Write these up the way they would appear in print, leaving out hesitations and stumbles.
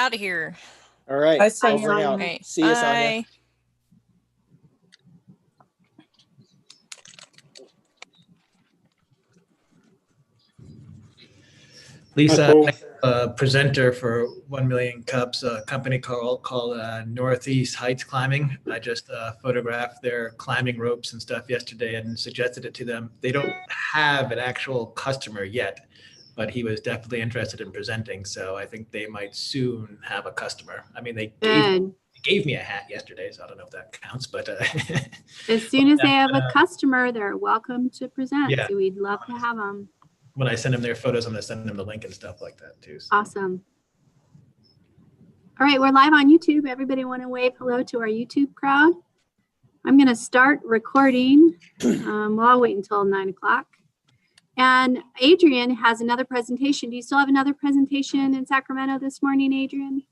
out of here. All right. Bye, Sonia. Over and out. Okay, See you, Sonia. bye. Lisa, a presenter for 1 Million Cups, a company called Northeast Heights Climbing. I just photographed their climbing ropes and stuff yesterday and suggested it to them. They don't have an actual customer yet, but he was definitely interested in presenting. So I think they might soon have a customer. I mean, they gave me a hat yesterday, so I don't know if that counts, but as soon as they have a customer, they're welcome to present. Yeah. So we'd love to have them. when I send them their photos, I'm going to send them the link and stuff like that too. So. Awesome. All right, we're live on YouTube. Everybody want to wave hello to our YouTube crowd? I'm going to start recording. Well, I'll wait until 9 o'clock. And Adrian has another presentation. Do you still have another presentation in Sacramento this morning, Adrian?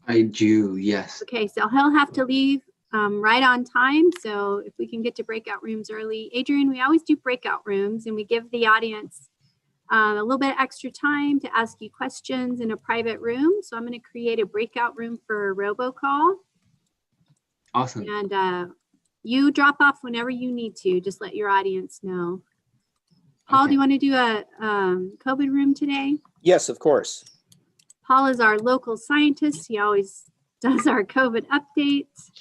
I do, yes. Okay, so he'll have to leave right on time. So if we can get to breakout rooms early. Adrian, we always do breakout rooms and we give the audience a little bit extra time to ask you questions in a private room. So I'm going to create a breakout room for robocall. Awesome. And you drop off whenever you need to. Just let your audience know. Paul, do you want to do a COVID room today? Yes, of course. Paul is our local scientist. He always does our COVID updates.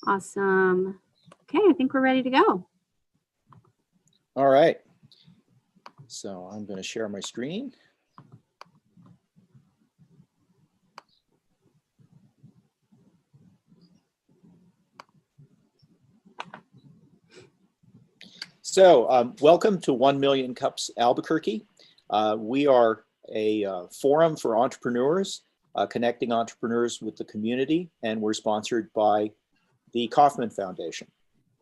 Awesome. Okay, I think we're ready to go. All right. So I'm going to share my screen. So welcome to 1 Million Cups Albuquerque. We are a forum for entrepreneurs, connecting entrepreneurs with the community, and we're sponsored by the Kauffman Foundation.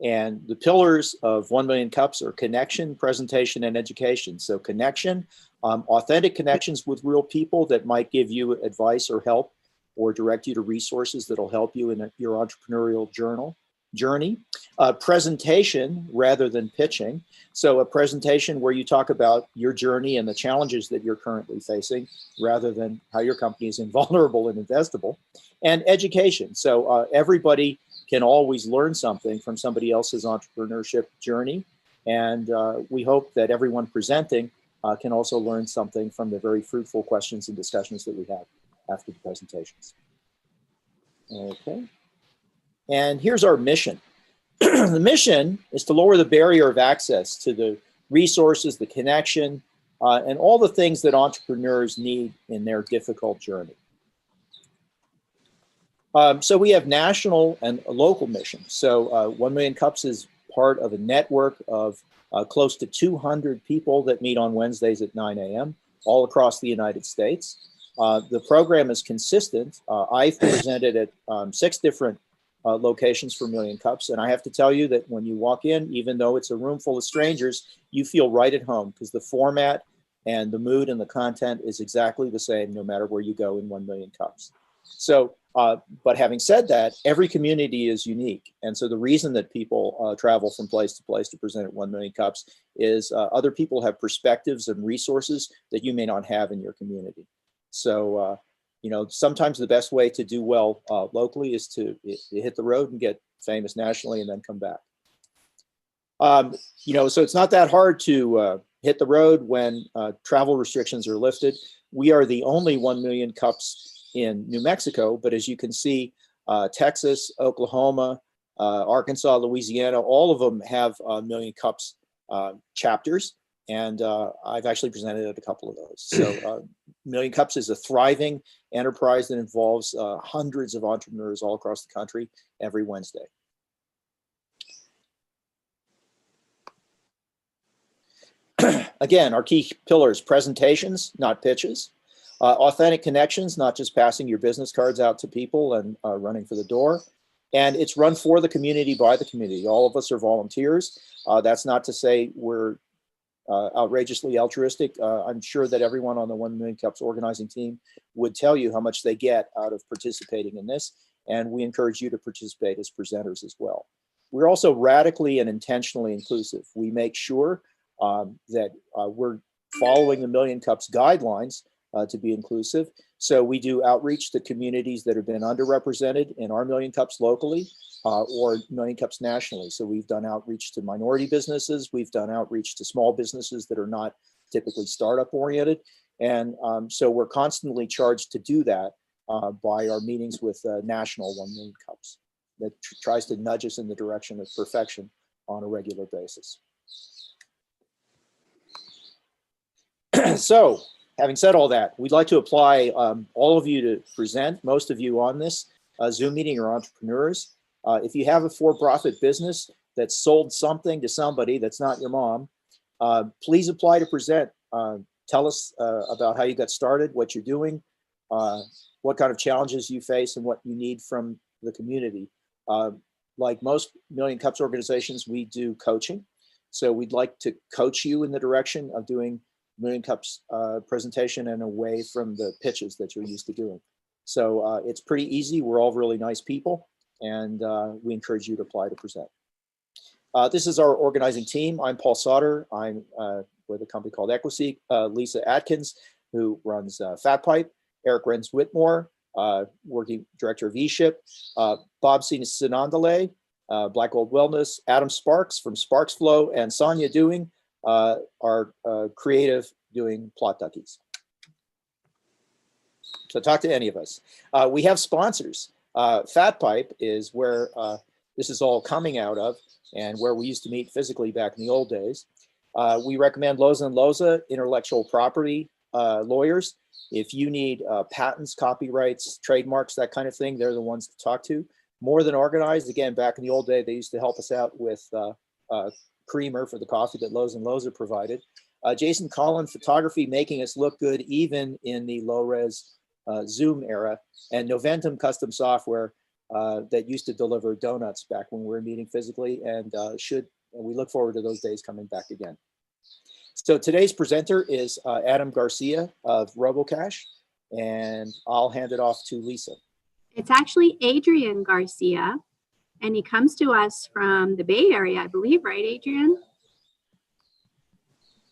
And the pillars of 1 Million Cups are connection, presentation, and education. So connection, authentic connections with real people that might give you advice or help or direct you to resources that'll help you in your entrepreneurial journey. Presentation rather than pitching. So a presentation where you talk about your journey and the challenges that you're currently facing rather than how your company is invulnerable and investable. And education. So everybody can always learn something from somebody else's entrepreneurship journey. And we hope that everyone presenting can also learn something from the very fruitful questions and discussions that we have after the presentations. Okay. And here's our mission. The mission is to lower the barrier of access to the resources, the connection, and all the things that entrepreneurs need in their difficult journey. So we have national and local missions. So 1 Million Cups is part of a network of close to 200 people that meet on Wednesdays at 9 a.m. all across the United States. The program is consistent. I've presented at 6 different locations for 1 Million Cups. And I have to tell you that when you walk in, even though it's a room full of strangers, you feel right at home because the format and the mood and the content is exactly the same no matter where you go in 1 Million Cups. So, but having said that, every community is unique. And so the reason that people travel from place to present at 1 Million Cups is other people have perspectives and resources that you may not have in your community. So, you know, sometimes the best way to do well locally is to hit the road and get famous nationally and then come back. You know, so it's not that hard to hit the road when travel restrictions are lifted. We are the only 1 Million Cups in New Mexico, but as you can see, Texas, Oklahoma, Arkansas, Louisiana, all of them have 1 Million Cups chapters. And I've actually presented at a couple of those. So 1 Million Cups is a thriving enterprise that involves hundreds of entrepreneurs all across the country every Wednesday. Again, our key pillars: presentations, not pitches; authentic connections, not just passing your business cards out to people and running for the door. And it's run for the community, by the community. All of us are volunteers. That's not to say we're outrageously altruistic. I'm sure that everyone on the 1 Million Cups organizing team would tell you how much they get out of participating in this. And we encourage you to participate as presenters as well. We're also radically and intentionally inclusive. We make sure that we're following the Million Cups guidelines to be inclusive. So we do outreach to communities that have been underrepresented in our Million Cups locally or Million Cups nationally. So we've done outreach to minority businesses. We've done outreach to small businesses that are not typically startup oriented. And so we're constantly charged to do that by our meetings with national 1 Million Cups that tries to nudge us in the direction of perfection on a regular basis. So having said all that, we'd like to apply all of you to present, most of you on this Zoom meeting are entrepreneurs. If you have a for-profit business that sold something to somebody that's not your mom, please apply to present. Tell us about how you got started, what you're doing, what kind of challenges you face, and what you need from the community. Like most Million Cups organizations, we do coaching. So we'd like to coach you in the direction of doing Million Cups presentation and away from the pitches that you're used to doing. So it's pretty easy. We're all really nice people, and we encourage you to apply to present. This is our organizing team. I'm Paul Sauter. I'm with a company called Equiseek. Lisa Atkins, who runs FatPipe. Eric Renz Whitmore, working director of eShip. Bob Sinandale, Black Gold Wellness. Adam Sparks from Sparks Flow, and Sonia Doing, our creative doing Plot Duckies. So talk to any of us. We have sponsors. FatPipe is where this is all coming out of, and where we used to meet physically back in the old days. We recommend Loza & Loza, intellectual property lawyers. If you need patents, copyrights, trademarks, that kind of thing, they're the ones to talk to. More Than Organized, again, back in the old day, they used to help us out with creamer for the coffee that Loza & Loza provided. Jason Collin Photography, making us look good even in the low-res Zoom era. And Noventum Custom Software that used to deliver donuts back when we were meeting physically, and we look forward to those days coming back again. So today's presenter is Adam Garcia of RoboCash, and I'll hand it off to Lisa. It's actually Adrian Garcia, and he comes to us from the Bay Area, I believe, right, Adrian?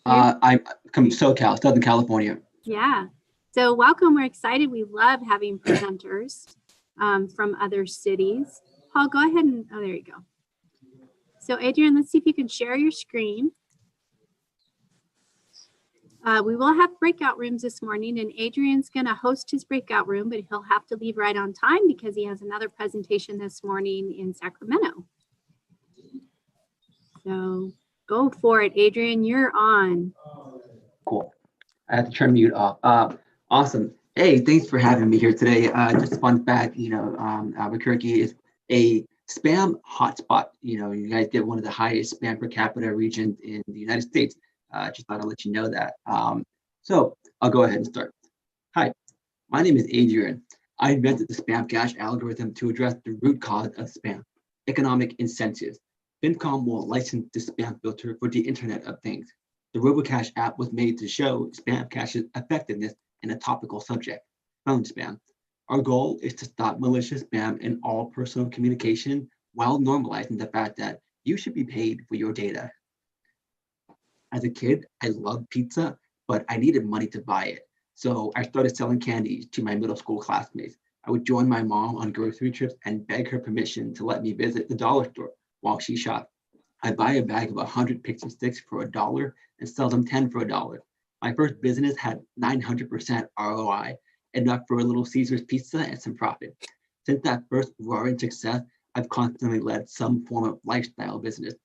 I'm from SoCal, Southern California. Yeah. So welcome. We're excited. We love having presenters from other cities. Paul, go ahead and, oh, there you go. So Adrian, let's see if you can share your screen. We will have breakout rooms this morning, and Adrian's going to host his breakout room, but he'll have to leave right on time because he has another presentation this morning in Sacramento. So go for it, Adrian. You're on. Cool. I have to turn mute off. Awesome. Hey, thanks for having me here today. Just a fun fact, Albuquerque is a spam hotspot. You guys get one of the highest spam per capita regions in the United States. Just thought I'd let you know that. So I'll go ahead and start. Hi, my name is Adrian. I invented the spam cache algorithm to address the root cause of spam, economic incentives. FinCom will license the spam filter for the Internet of Things. The RoboCash app was made to show spam cache's effectiveness in a topical subject, phone spam. Our goal is to stop malicious spam in all personal communication while normalizing the fact that you should be paid for your data. As a kid, I loved pizza, but I needed money to buy it. So I started selling candies to my middle school classmates. I would join my mom on grocery trips and beg her permission to let me visit the dollar store while she shopped. I'd buy a bag of 100 pixie sticks for $1 and sell them 10 for $1. My first business had 900% ROI, enough for a Little Caesars pizza and some profit. Since that first roaring success, I've constantly led some form of lifestyle business.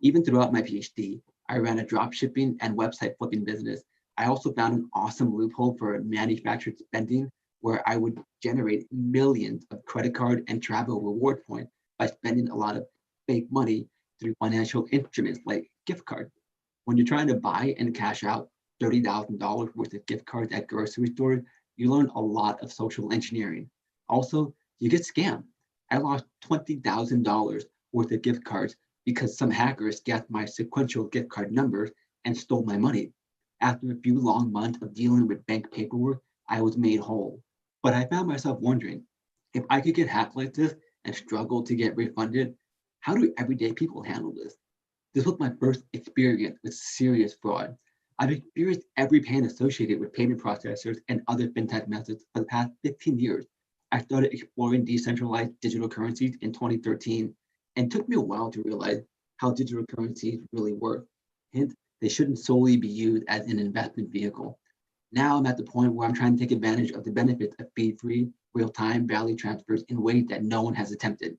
Even throughout my PhD, I ran a drop shipping and website flipping business. I also found an awesome loophole for manufactured spending where I would generate millions of credit card and travel reward points by spending a lot of fake money through financial instruments like gift cards. When you're trying to buy and cash out $30,000 worth of gift cards at grocery stores, you learn a lot of social engineering. Also, you get scammed. I lost $20,000 worth of gift cards because some hackers guessed my sequential gift card numbers and stole my money. After a few long months of dealing with bank paperwork, I was made whole. But I found myself wondering, if I could get hacked like this and struggle to get refunded, how do everyday people handle this? This was my first experience with serious fraud. I've experienced every pain associated with payment processors and other fintech methods for the past 15 years. I started exploring decentralized digital currencies in 2013, and it took me a while to realize how digital currencies really work. Hence, they shouldn't solely be used as an investment vehicle. Now I'm at the point where I'm trying to take advantage of the benefits of fee-free, real-time value transfers in ways that no one has attempted.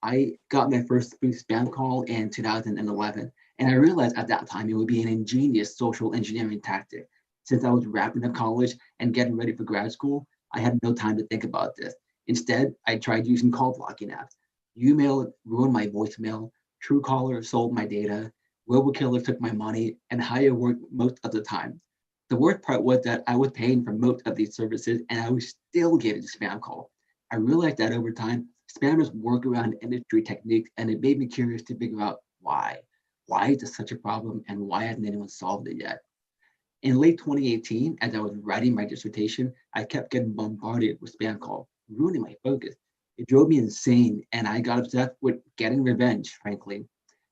I got my first spoof spam call in 2011, and I realized at that time it would be an ingenious social engineering tactic. Since I was wrapping up college and getting ready for grad school, I had no time to think about this. Instead, I tried using call blocking apps. Umail ruined my voicemail, Truecaller sold my data, RoboKiller took my money, and Hire worked most of the time. The worst part was that I was paying for most of these services and I was still getting spam calls. I realized that over time, spammers work around industry techniques, and it made me curious to figure out why. Why is this such a problem, and why hasn't anyone solved it yet? In late 2018, as I was writing my dissertation, I kept getting bombarded with spam calls, ruining my focus. It drove me insane, and I got obsessed with getting revenge, frankly.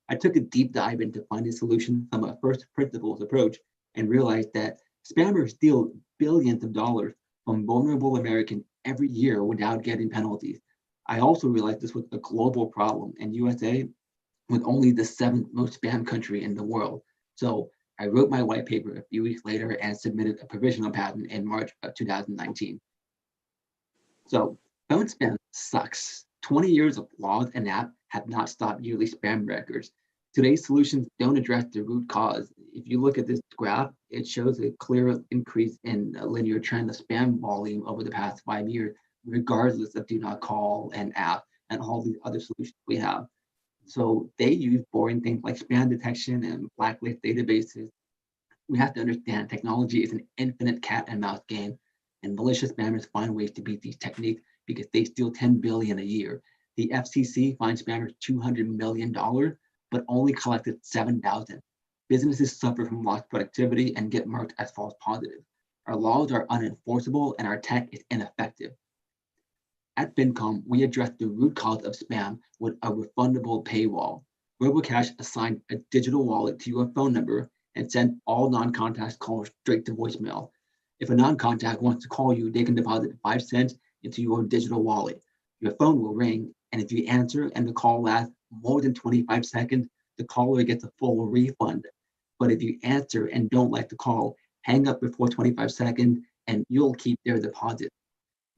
I took a deep dive into finding solutions from a first principles approach and realized that spammers steal billions of dollars from vulnerable Americans every year without getting penalties. I also realized this was a global problem, and USA was only the 7th most spam country in the world. So I wrote my white paper a few weeks later and submitted a provisional patent in March of 2019. So phone spam sucks. 20 years of laws and apps have not stopped yearly spam records. Today's solutions don't address the root cause. If you look at this graph, it shows a clear increase in a linear trend of spam volume over the past 5 years, regardless of do not call and app and all these other solutions we have. So they use boring things like spam detection and blacklist databases. We have to understand technology is an infinite cat and mouse game, and malicious spammers find ways to beat these techniques because they steal 10 billion a year. The FCC fined spammers $200 million, but only collected 7,000. Businesses suffer from lost productivity and get marked as false positives. Our laws are unenforceable and our tech is ineffective. At FinCom, we address the root cause of spam with a refundable paywall. RoboCash assigns a digital wallet to your phone number and sends all non-contact calls straight to voicemail. If a non-contact wants to call you, they can deposit 5 cents into your digital wallet. Your phone will ring, and if you answer and the call lasts more than 25 seconds, the caller gets a full refund. But if you answer and don't like the call, hang up before 25 seconds and you'll keep their deposit.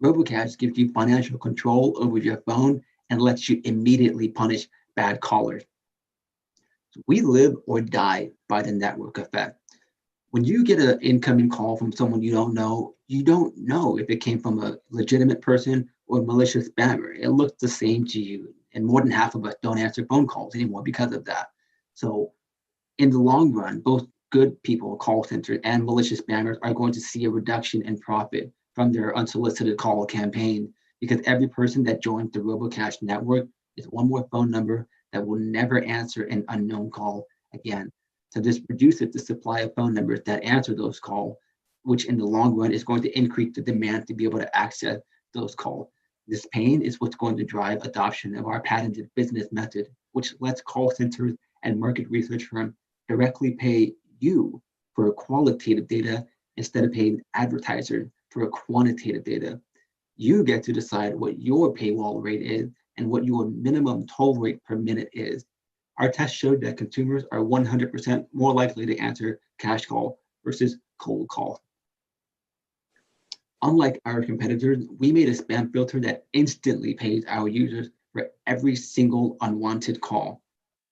RoboCash gives you financial control over your phone and lets you immediately punish bad callers. So we live or die by the network effect. When you get an incoming call from someone you don't know if it came from a legitimate person or a malicious spammer. It looks the same to you. And more than half of us don't answer phone calls anymore because of that. So in the long run, both good people, call centers, and malicious spammers are going to see a reduction in profit from their unsolicited call campaign, because every person that joins the RoboCash network is one more phone number that will never answer an unknown call again. So this reduces the supply of phone numbers that answer those calls, which in the long run is going to increase the demand to be able to access those calls. This pain is what's going to drive adoption of our patented business method, which lets call centers and market research firms directly pay you for qualitative data instead of paying advertisers for quantitative data. You get to decide what your paywall rate is and what your minimum toll rate per minute is. Our test showed that consumers are 100% more likely to answer cash call versus cold call. Unlike our competitors, we made a spam filter that instantly pays our users for every single unwanted call.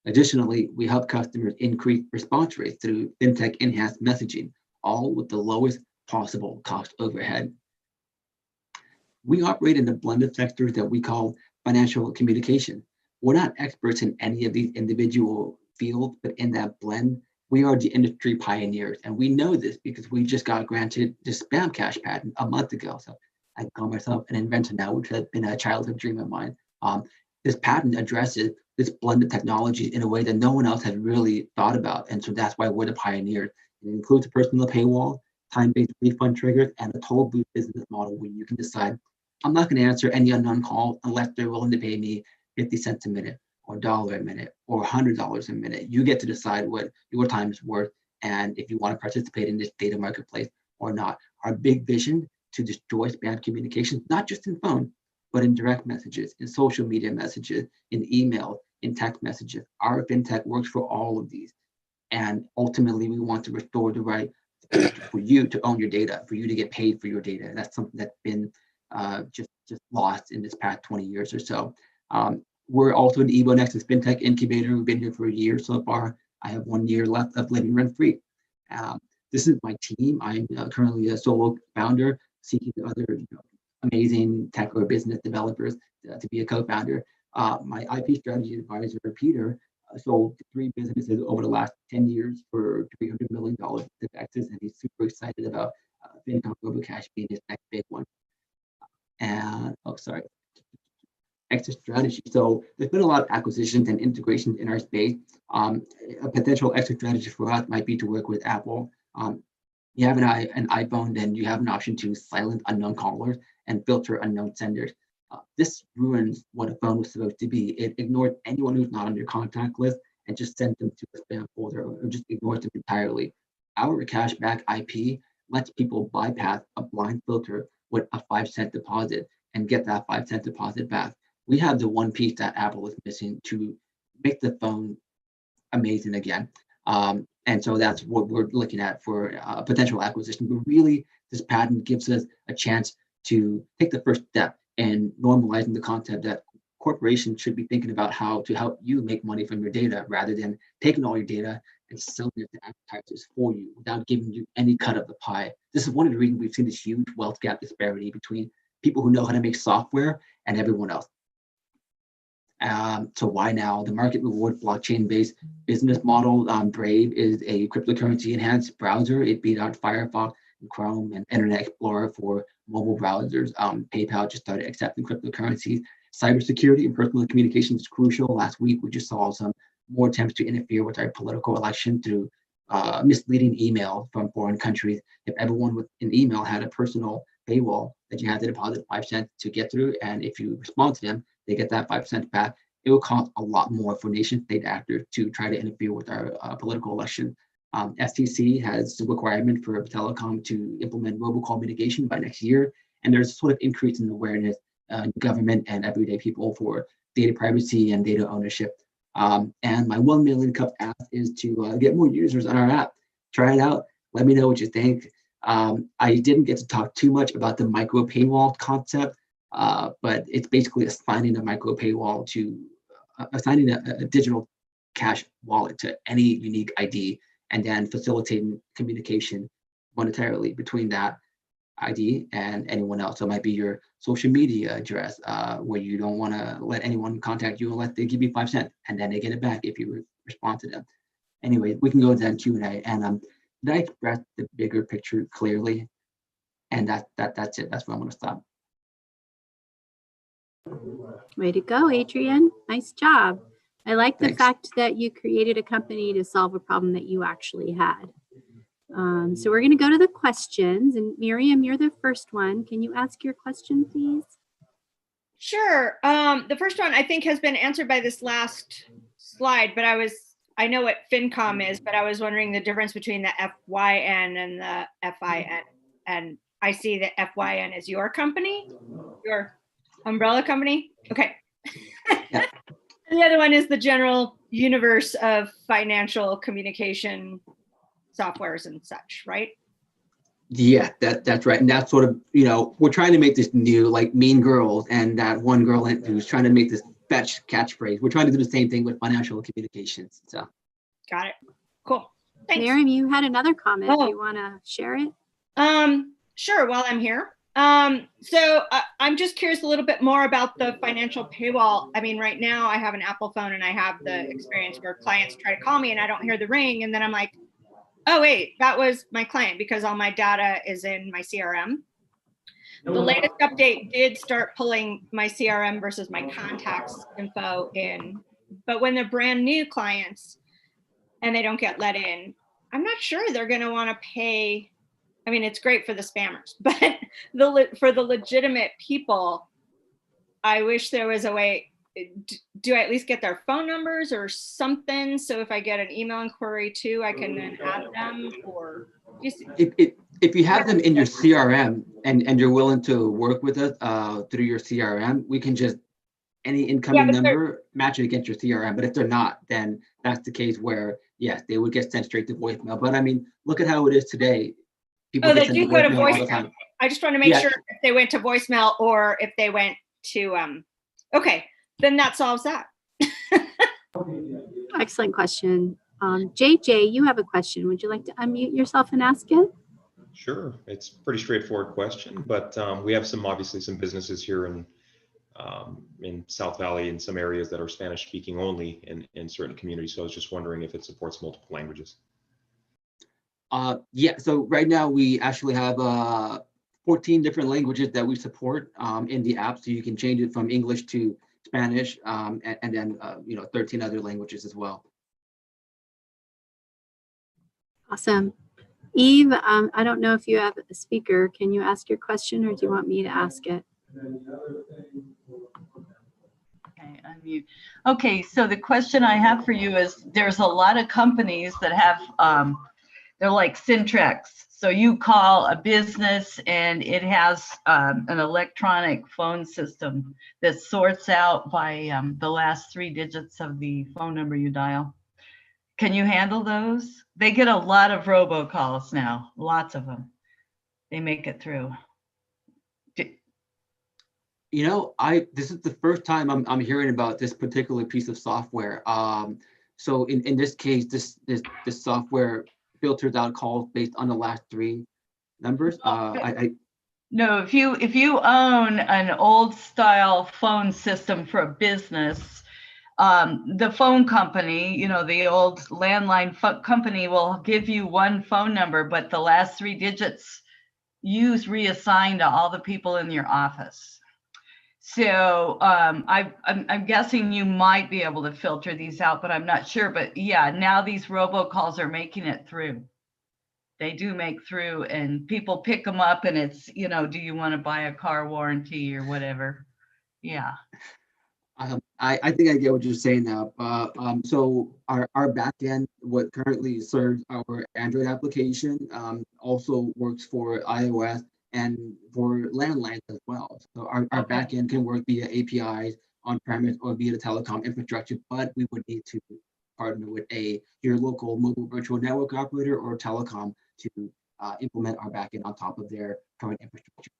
Additionally, we help customers increase response rates through fintech enhanced messaging, all with the lowest possible cost overhead. We operate in a blend of sectors that we call financial communication. We're not experts in any of these individual fields, but in that blend, we are the industry pioneers. And we know this because we just got granted the spam cash patent a month ago. So I call myself an inventor now, which has been a childhood dream of mine. This patent addresses this blended technology in a way that no one else has really thought about. And so that's why we're the pioneers. It includes a personal paywall, time-based refund triggers, and a toll booth business model where you can decide, I'm not going to answer any unknown call unless they're willing to pay me 50 cents a minute or $1 a minute or $100 a minute. You get to decide what your time is worth, and if you want to participate in this data marketplace or not. Our big vision to destroy spam communications, not just in phone, but in direct messages, in social media messages, in email, in text messages. Our fintech works for all of these. And ultimately, we want to restore the right for you to own your data, for you to get paid for your data. That's something that's been just lost in this past 20 years or so. We're also an Evo Nexus FinTech incubator. We've been here for a year so far. I have 1 year left of living rent-free. This is my team. I'm currently a solo founder, seeking other amazing tech or business developers to be a co-founder. My IP strategy advisor, Peter, sold 3 businesses over the last 10 years for $300 million to Texas, and he's super excited about FinCom RoboCash being his next big one. And exit strategy. So there's been a lot of acquisitions and integrations in our space. A potential exit strategy for us might be to work with Apple. You have an iPhone, then you have an option to silence unknown callers and filter unknown senders. This ruins what a phone was supposed to be. It ignores anyone who's not on your contact list and just sends them to a spam folder or just ignores them entirely. Our cashback IP lets people bypass a blind filter with a 5-cent deposit and get that 5-cent deposit back. We have the one piece that Apple is missing to make the phone amazing again. And so that's what we're looking at for potential acquisition. But really, this patent gives us a chance to take the first step in normalizing the concept that corporations should be thinking about how to help you make money from your data rather than taking all your data and selling it to advertisers for you without giving you any cut of the pie. This is one of the reasons we've seen this huge wealth gap disparity between people who know how to make software and everyone else. So why now? The market reward blockchain-based business model. Brave is a cryptocurrency enhanced browser. It beat out Firefox and Chrome and Internet Explorer for mobile browsers. PayPal just started accepting cryptocurrencies. Cybersecurity and personal communication is crucial. Last week, we just saw some more attempts to interfere with our political election through misleading email from foreign countries. If everyone with an email had a personal paywall that you had to deposit 5 cents to get through, and if you respond to them, they get that 5 cents back, it will cost a lot more for nation state actors to try to interfere with our political election. FCC has the requirement for telecom to implement robocall mitigation by next year, and there's a sort of increase in awareness in government and everyday people for data privacy and data ownership. And my 1 million cup ask is to get more users on our app. Try it out. Let me know what you think. I didn't get to talk too much about the micro paywall concept, but it's basically assigning a micro paywall to assigning a digital cash wallet to any unique ID and then facilitating communication monetarily between that ID and anyone else. So it might be your social media address where you don't want to let anyone contact you unless they give you 5 cents and then they get it back if you respond to them. Anyway, we can go to that Q&A. And did I express the bigger picture clearly? And that's it. That's where I'm going to stop. Way to go, Adrian. Nice job. I like the Thanks. fact that you created a company to solve a problem that you actually had. So we're going to go to the questions. And Miriam, you're the first one. Can you ask your question, please? Sure. The first one I think has been answered by this last slide, but I know what FinCom is, but I was wondering the difference between the FYN and the FIN. And I see that FYN is your company, your umbrella company. Okay. Yeah. And the other one is the general universe of financial communication softwares and such, right? Yeah, that's right. And that's sort of, we're trying to make this new, like Mean Girls and that one girl who's trying to make this fetch catchphrase. We're trying to do the same thing with financial communications. So. Got it. Cool. Thanks. Miriam, you had another comment. Oh. Do you want to share it? Sure. While I'm here. So I'm just curious a little bit more about the financial paywall. I mean, right now I have an Apple phone and I have the experience where clients try to call me and I don't hear the ring. And then I'm like, oh, wait, that was my client because all my data is in my CRM. The latest update did start pulling my CRM versus my contacts info in. But when they're brand new clients and they don't get let in, I'm not sure they're going to want to pay. I mean, it's great for the spammers, but for the legitimate people, I wish there was a way. do I at least get their phone numbers or something? So if I get an email inquiry too, I can then add them, or just, If you have them in your CRM and you're willing to work with us through your CRM, we can just any incoming number match it against your CRM. But if they're not, then that's the case where yes, they would get sent straight to voicemail. But I mean, look at how it is today. People they do go to all the voicemail. time. I just want to make sure if they went to voicemail or if they went to okay, then that solves that. Excellent question. JJ, you have a question. Would you like to unmute yourself and ask it? Sure, it's a pretty straightforward question, but we have obviously some businesses here in South Valley in some areas that are Spanish speaking only in certain communities. So I was just wondering if it supports multiple languages. Yeah, so right now we actually have 14 different languages that we support in the app. So you can change it from English to Spanish and then 13 other languages as well. Awesome. Eve, I don't know if you have a speaker. Can you ask your question or do you want me to ask it? Okay, unmute. Okay, so the question I have for you is there's a lot of companies that have, they're like Syntrex. So you call a business and it has an electronic phone system that sorts out by the last 3 digits of the phone number you dial. Can you handle those? They get a lot of robocalls now, lots of them. They make it through. You know, this is the first time I'm hearing about this particular piece of software. So in this case, this software filters out calls based on the last 3 numbers. No, if you own an old style phone system for a business, the phone company, the old landline company will give you one phone number, but the last 3 digits reassign to all the people in your office. So I'm guessing you might be able to filter these out, but I'm not sure. But yeah, now these robocalls are making it through. They do make through, and people pick them up, and it's, do you want to buy a car warranty or whatever? Yeah. I think I get what you're saying now. So our backend, what currently serves our Android application, also works for iOS and for landlines as well. So our backend can work via APIs on premise or via the telecom infrastructure, but we would need to partner with your local mobile virtual network operator or telecom to implement our backend on top of their current infrastructure.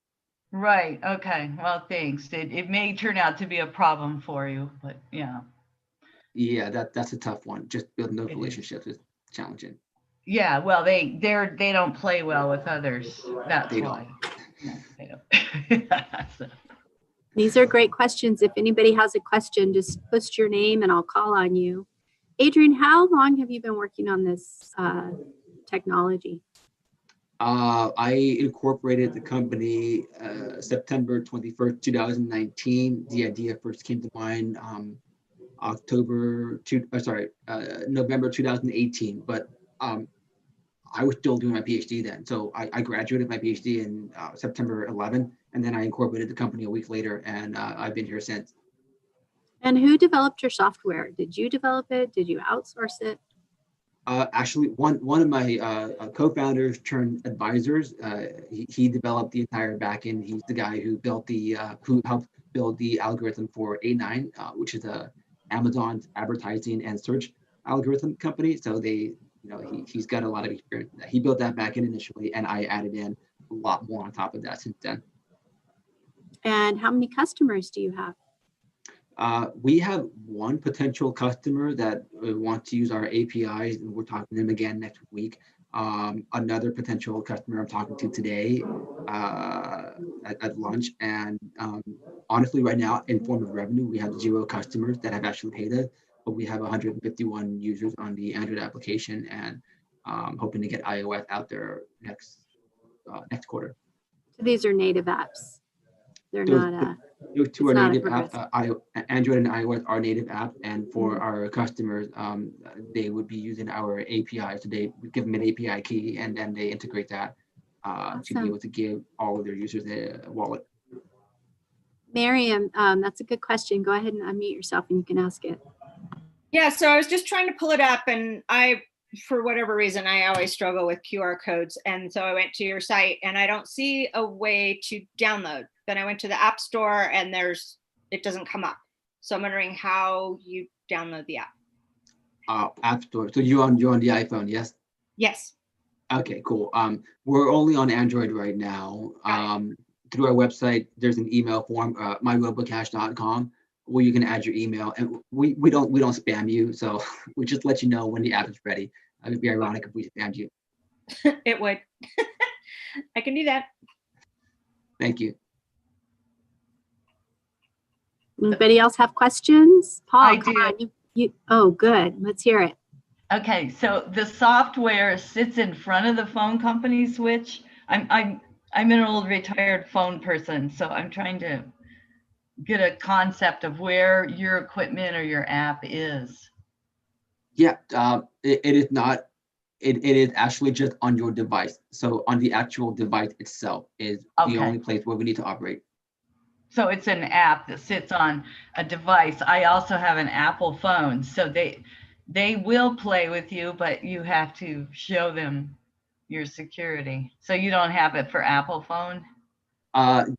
Right. Okay. Well, thanks. It may turn out to be a problem for you, but yeah. Yeah, that's a tough one. Just building those relationships is challenging. Yeah. Well, they don't play well with others. That's why. No, they don't. So. These are great questions. If anybody has a question, just post your name and I'll call on you. Adrian, how long have you been working on this technology? I incorporated the company September 21st, 2019. The idea first came to mind November 2018, but I was still doing my PhD then. So I graduated my PhD in September 11, and then I incorporated the company a week later, and I've been here since. And who developed your software? Did you develop it? Did you outsource it? Actually, one of my co-founders turned advisors. He developed the entire backend. He's the guy who helped build the algorithm for A9, which is Amazon's advertising and search algorithm company. So he's got a lot of experience. He built that backend initially, and I added in a lot more on top of that since then. And how many customers do you have? We have one potential customer that wants to use our APIs, and we're talking to them again next week. Another potential customer I'm talking to today at lunch. And honestly, right now, in form of revenue, we have 0 customers that have actually paid us, but we have 151 users on the Android application, and hoping to get iOS out there next quarter. So these are native apps. They're not. Those 2 are native apps. Android and iOS are native apps, and for our customers, they would be using our API. So we give them an API key, and then they integrate that to be able to give all of their users a wallet. Miriam, that's a good question. Go ahead and unmute yourself and you can ask it. Yeah, so I was just trying to pull it up, and for whatever reason, I always struggle with QR codes. And so I went to your site and I don't see a way to download. Then I went to the App Store and it doesn't come up. So I'm wondering how you download the app. App Store. So you're on the iPhone, yes? Yes. Okay, cool. We're only on Android right now. Through our website, there's an email form, myrobocash.com, where you can add your email, and we don't spam you, so we just let you know when the app is ready. It would be ironic if we spammed you. It would. I can do that. Thank you. Anybody else have questions? Paul, I come do. on. Oh, good. Let's hear it. Okay, so the software sits in front of the phone company switch. I'm an old retired phone person, so I'm trying to get a concept of where your equipment or your app is. Yeah, it is not. It is actually just on your device. So on the actual device itself is the only place where we need to operate. So it's an app that sits on a device. I also have an Apple phone, so they will play with you, but you have to show them your security. So you don't have it for Apple phone?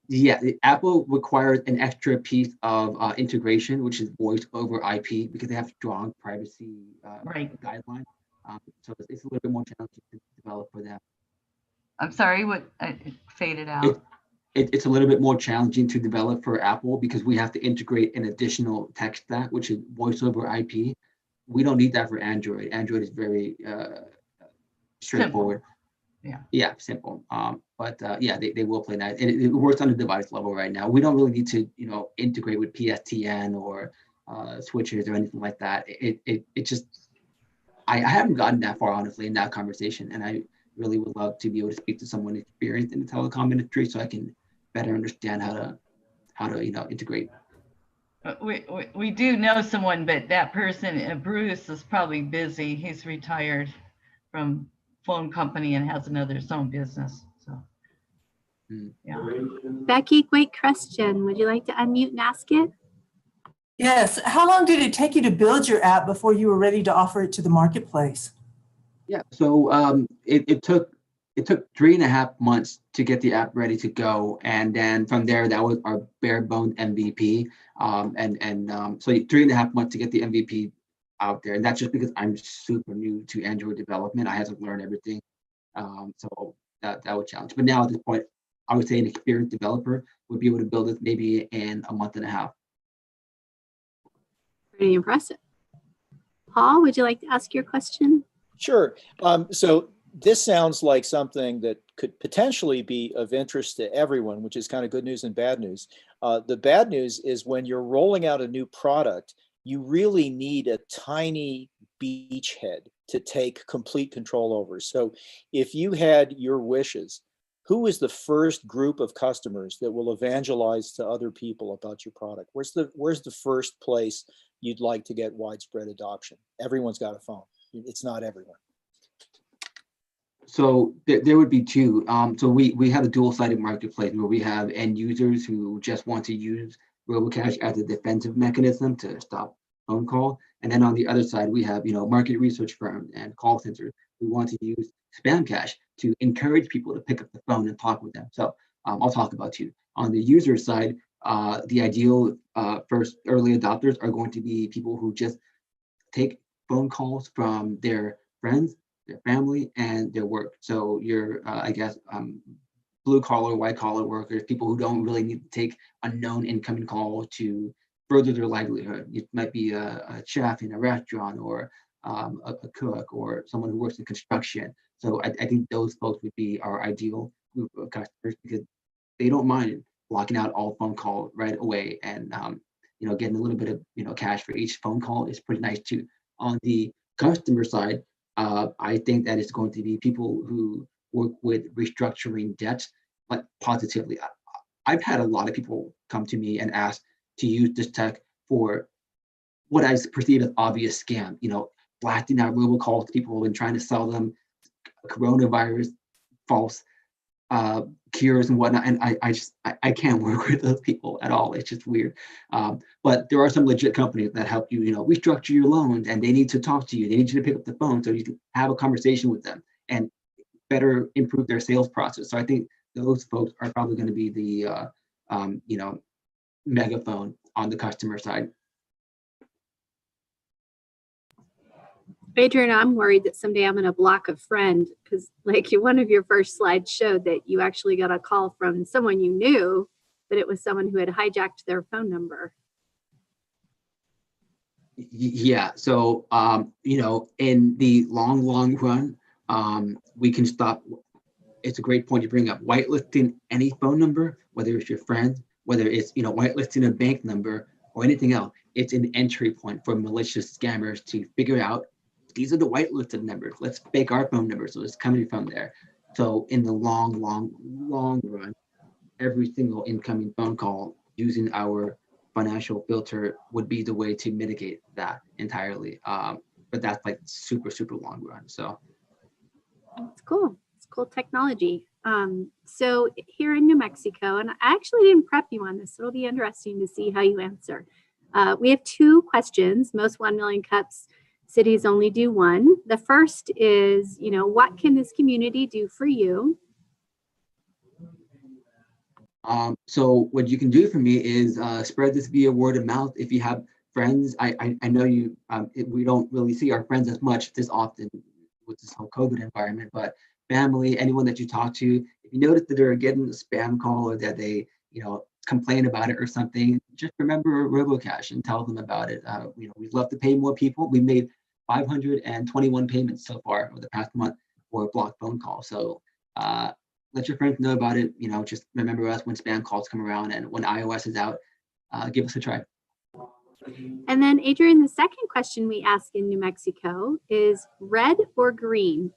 Yeah, Apple requires an extra piece of integration, which is voice over IP, because they have strong privacy guidelines. So it's a little bit more challenging to develop for them. I'm sorry, what it faded out. It's a little bit more challenging to develop for Apple because we have to integrate an additional tech stack, which is voice over IP. We don't need that for Android. Android is very straightforward. Simple. Yeah. Yeah, simple. But yeah, they will play that. And it works on the device level right now. We don't really need to, integrate with PSTN or switches or anything like that. It just, I haven't gotten that far, honestly, in that conversation. And I really would love to be able to speak to someone experienced in the telecom industry so I can better understand how to integrate. We do know someone, but that person, Bruce, is probably busy. He's retired from phone company and has his own business. So, yeah. Becky, great question. Would you like to unmute and ask it? Yes. How long did it take you to build your app before you were ready to offer it to the marketplace? Yeah, so it took 3.5 months to get the app ready to go, and then from there that was our bare bones MVP. So 3.5 months to get the MVP out there, and that's just because I'm super new to Android development. I had to learn everything, so that was a challenge. But now at this point, I would say an experienced developer would be able to build it maybe in a month and a half. Pretty impressive. Paul, would you like to ask your question? Sure. So this sounds like something that could potentially be of interest to everyone, which is kind of good news and bad news. The bad news is when you're rolling out a new product, you really need a tiny beachhead to take complete control over. So if you had your wishes, who is the first group of customers that will evangelize to other people about your product? Where's the first place you'd like to get widespread adoption? Everyone's got a phone. It's not everyone. So there would be two. So we have a dual-sided marketplace where we have end users who just want to use RoboCash as a defensive mechanism to stop phone call. And then on the other side, we have market research firms and call centers who want to use spam cash to encourage people to pick up the phone and talk with them. So I'll talk about two. On the user side, the ideal first early adopters are going to be people who just take phone calls from their friends, their family, and their work. So your, blue collar, white collar workers, people who don't really need to take a known incoming call to further their livelihood. It might be a chef in a restaurant or a cook or someone who works in construction. So I think those folks would be our ideal group of customers because they don't mind blocking out all phone call right away and getting a little bit of cash for each phone call is pretty nice too. On the customer side, I think that it's going to be people who work with restructuring debt, but positively. I've had a lot of people come to me and ask to use this tech for what I perceive as obvious scam, blasting out robocalls to people and trying to sell them coronavirus false cures and whatnot. And I can't work with those people at all. It's just weird. But there are some legit companies that help you, restructure your loans, and they need to talk to you. They need you to pick up the phone so you can have a conversation with them and better improve their sales process. So I think those folks are probably going to be the, megaphone on the customer side. Adrian, I'm worried that someday I'm going to block a friend because, like, one of your first slides showed that you actually got a call from someone you knew, but it was someone who had hijacked their phone number. Yeah. So, in the long run, we can stop. It's a great point you bring up. Whitelisting any phone number, whether it's your friend, whether it's, whitelisting a bank number or anything else, it's an entry point for malicious scammers to figure out these are the whitelisted numbers. Let's fake our phone number. So it's coming from there. So in the long run, every single incoming phone call using our financial filter would be the way to mitigate that entirely. But that's like super long run. So it's cool. It's cool technology. So here in New Mexico, and I actually didn't prep you on this, so it'll be interesting to see how you answer. We have 2 questions. Most 1 million cups cities only do one. The first is, what can this community do for you? So what you can do for me is spread this via word of mouth. If you have friends, I know you, we don't really see our friends as much this often with this whole COVID environment, but family, anyone that you talk to, if you notice that they're getting a spam call or that they, complain about it or something, just remember RoboCash and tell them about it. We'd love to pay more people. We made 521 payments so far over the past month for a blocked phone call. So let your friends know about it. Just remember us when spam calls come around, and when iOS is out, give us a try. And then Adrian, the second question we ask in New Mexico is red or green?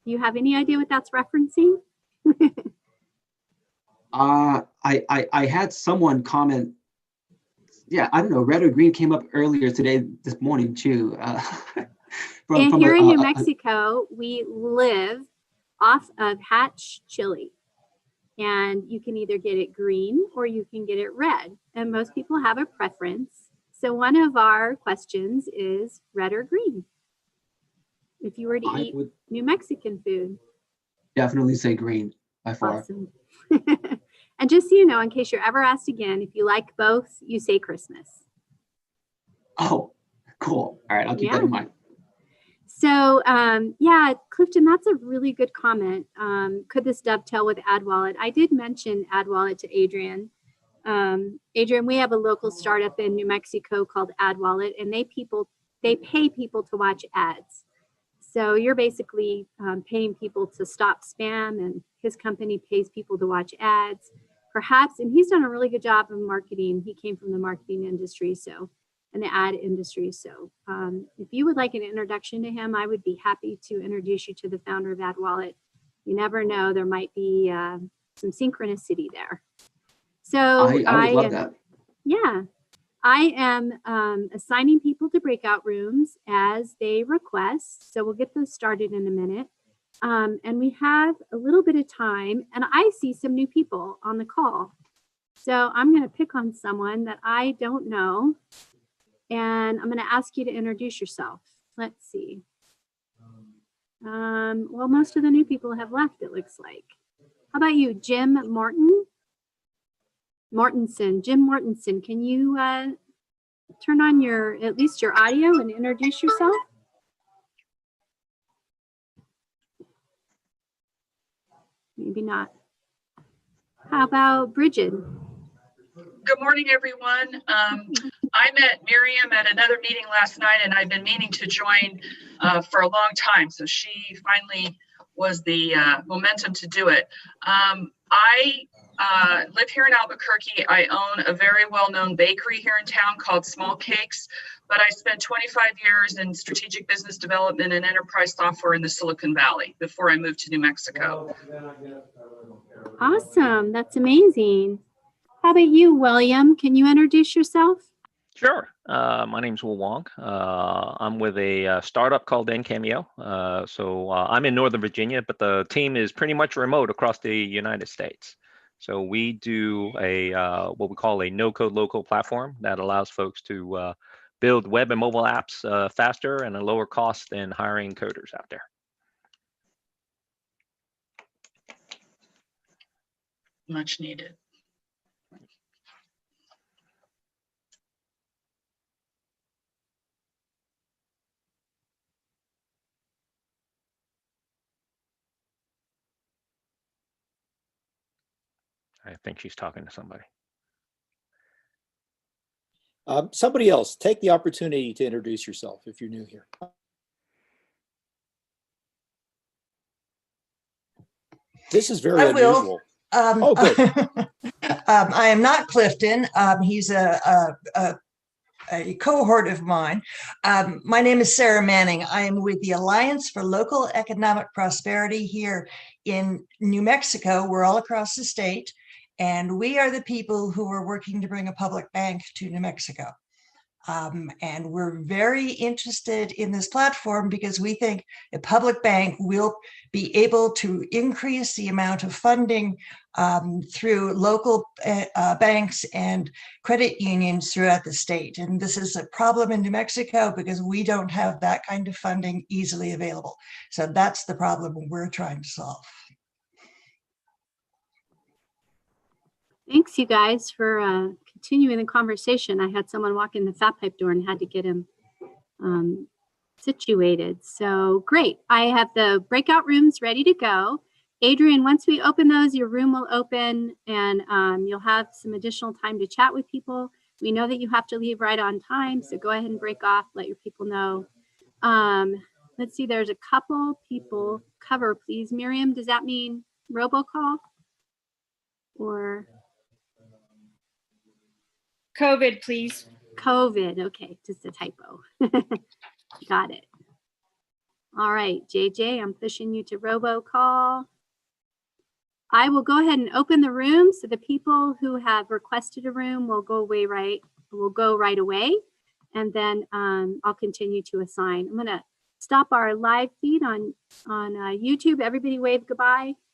Do you have any idea what that's referencing? I had someone comment. Yeah, I don't know. Red or green came up earlier this morning too. Here in New Mexico, we live off of Hatch chili, and you can either get it green or you can get it red, and most people have a preference. So one of our questions is red or green. If you were to eat New Mexican food, definitely say green by far. Awesome. And just so you know, in case you're ever asked again, if you like both, you say Christmas. Oh, cool. All right, I'll keep that in mind. So yeah, Clifton, that's a really good comment. Could this dovetail with AdWallet? I did mention AdWallet to Adrian. Adrian, we have a local startup in New Mexico called AdWallet, and they pay people to watch ads. So you're basically paying people to stop spam, and his company pays people to watch ads. Perhaps, and he's done a really good job of marketing. He came from the marketing industry, and the ad industry. So if you would like an introduction to him, I would be happy to introduce you to the founder of AdWallet. You never know, there might be some synchronicity there. So I would love that. Yeah. I am assigning people to breakout rooms as they request. So we'll get those started in a minute. And we have a little bit of time, and I see some new people on the call. So I'm going to pick on someone that I don't know, and I'm going to ask you to introduce yourself. Let's see. Well, most of the new people have left, it looks like. How about you, Jim Mortensen? Jim Mortensen, can you turn on at least your audio and introduce yourself? Maybe not. How about Bridget? Good morning, everyone. I met Miriam at another meeting last night, and I've been meaning to join for a long time. So she finally was the momentum to do it. I live here in Albuquerque. I own a very well-known bakery here in town called Small Cakes, but I spent 25 years in strategic business development and enterprise software in the Silicon Valley before I moved to New Mexico. Awesome. That's amazing. How about you, William? Can you introduce yourself? Sure. My name's Will Wong. I'm with a startup called 1MCABQ. I'm in Northern Virginia, but the team is pretty much remote across the United States. So we do a what we call a no-code local platform that allows folks to build web and mobile apps faster and at a lower cost than hiring coders out there. Much needed. I think she's talking to somebody. Somebody else, take the opportunity to introduce yourself if you're new here. This is very unusual. Oh, good. I am not Clifton. He's a cohort of mine. My name is Sarah Manning. I am with the Alliance for Local Economic Prosperity here in New Mexico. We're all across the state, and we are the people who are working to bring a public bank to New Mexico. And we're very interested in this platform because we think a public bank will be able to increase the amount of funding through local banks and credit unions throughout the state. And this is a problem in New Mexico because we don't have that kind of funding easily available. So that's the problem we're trying to solve. Thanks, you guys, for continuing the conversation. I had someone walk in the fat pipe door and had to get him situated. So great. I have the breakout rooms ready to go. Adrian, once we open those, your room will open and you'll have some additional time to chat with people. We know that you have to leave right on time, so go ahead and break off, let your people know. Let's see, there's a couple people. Cover, please. Miriam, does that mean robocall? Or COVID, please. COVID. Okay, just a typo. Got it. All right, JJ, I'm pushing you to robocall. I will go ahead and open the room so the people who have requested a room will go right away, and then I'll continue to assign. I'm gonna stop our live feed on YouTube. Everybody wave goodbye.